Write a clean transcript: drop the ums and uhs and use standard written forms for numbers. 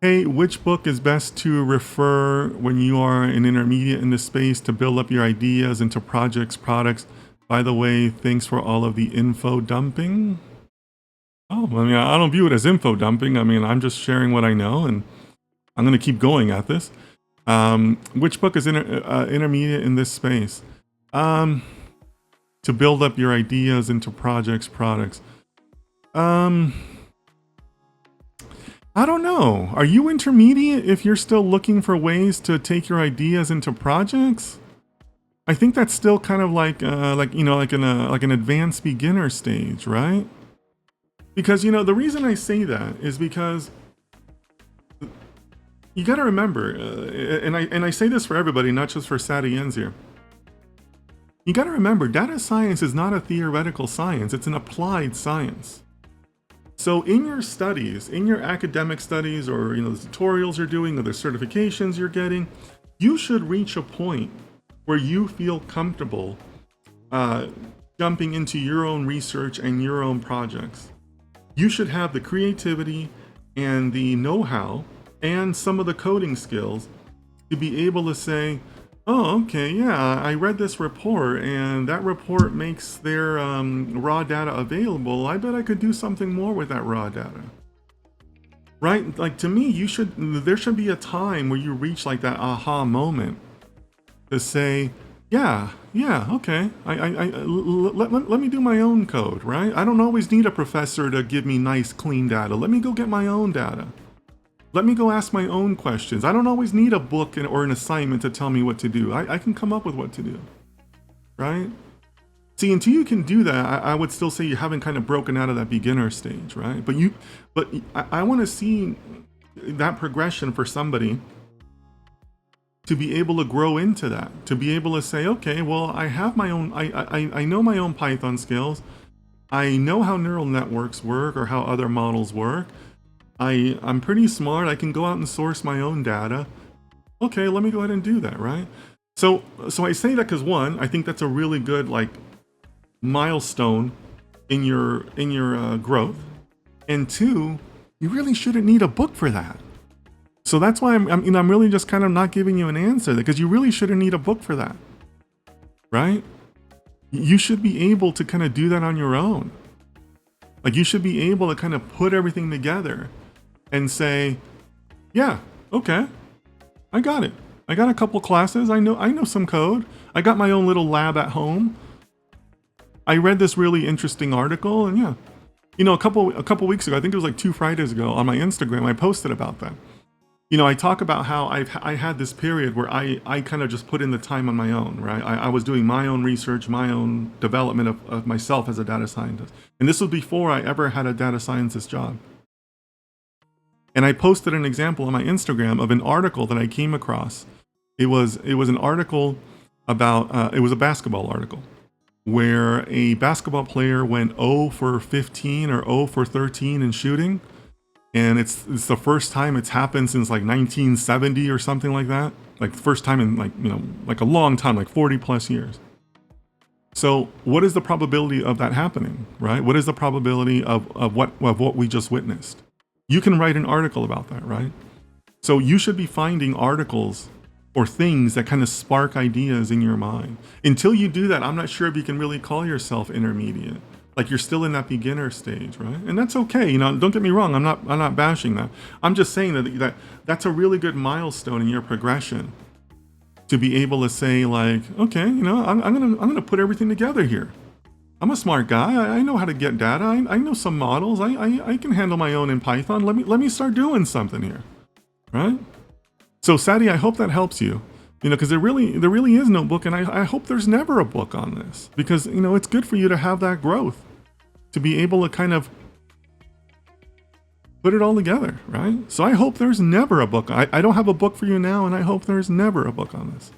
Hey, which book is best to refer when you are an intermediate in this space to build up your ideas into projects, products? By the way, thanks for all of the info dumping. Oh, I mean, I don't view it as info dumping. I mean, I'm just sharing what I know, and I'm going to keep going at this. Which book is intermediate in this space? To build up your ideas into projects, products. I don't know. Are you intermediate if you're still looking for ways to take your ideas into projects? I think that's still kind of like an advanced beginner stage, right? Because the reason I say that is because you got to remember, and I say this for everybody, not just for Sadians here. You got to remember, data science is not a theoretical science; it's an applied science. So in your studies, in your academic studies, or the tutorials you're doing, or the certifications you're getting, you should reach a point where you feel comfortable jumping into your own research and your own projects. You should have the creativity and the know-how and some of the coding skills to be able to say, oh, okay, yeah, I read this report and that report makes their raw data available. I bet I could do something more with that raw data. Right? Like, to me, there should be a time where you reach like that aha moment to say, yeah, okay, let me do my own code, right? I don't always need a professor to give me nice, clean data. Let me go get my own data. Let me go ask my own questions. I don't always need a book or an assignment to tell me what to do. I can come up with what to do, right? See, until you can do that, I would still say you haven't kind of broken out of that beginner stage, right? But I want to see that progression for somebody to be able to grow into that, to be able to say, okay, well, I have my own, I know my own Python skills. I know how neural networks work or how other models work. I'm pretty smart. I can go out and source my own data. Okay, let me go ahead and do that, right? So I say that because, one, I think that's a really good milestone in your growth, and two, you really shouldn't need a book for that. So that's why I'm really just kind of not giving you an answer, because you really shouldn't need a book for that, right? You should be able to kind of do that on your own. Like, you should be able to kind of put everything together and say, yeah, okay, I got it. I got a couple classes. I know some code. I got my own little lab at home. I read this really interesting article, and yeah, a couple weeks ago, I think it was like 2 Fridays ago, on my Instagram, I posted about that. I talk about how I had this period where I kind of just put in the time on my own, right? I was doing my own research, my own development of myself as a data scientist. And this was before I ever had a data scientist job. And I posted an example on my Instagram of an article that I came across. It was an article about, it was a basketball article, where a basketball player went 0 for 15 or 0 for 13 in shooting. And it's the first time it's happened since like 1970 or something like that. Like, the first time in like a long time, like 40 plus years. So what is the probability of that happening, right? What is the probability of what we just witnessed? You can write an article about that, right? So you should be finding articles or things that kind of spark ideas in your mind. Until you do that, I'm not sure if you can really call yourself intermediate. Like, you're still in that beginner stage, right? And that's okay. Don't get me wrong. I'm not bashing that. I'm just saying that's a really good milestone in your progression, to be able to say, like, okay, I'm gonna put everything together here. I'm a smart guy. I know how to get data. I know some models. I can handle my own in Python. Let me start doing something here, right? So, Sadie, I hope that helps you. Because there really is no book, and I hope there's never a book on this, because it's good for you to have that growth, to be able to kind of put it all together, right? So I hope there's never a book. I don't have a book for you now, and I hope there's never a book on this.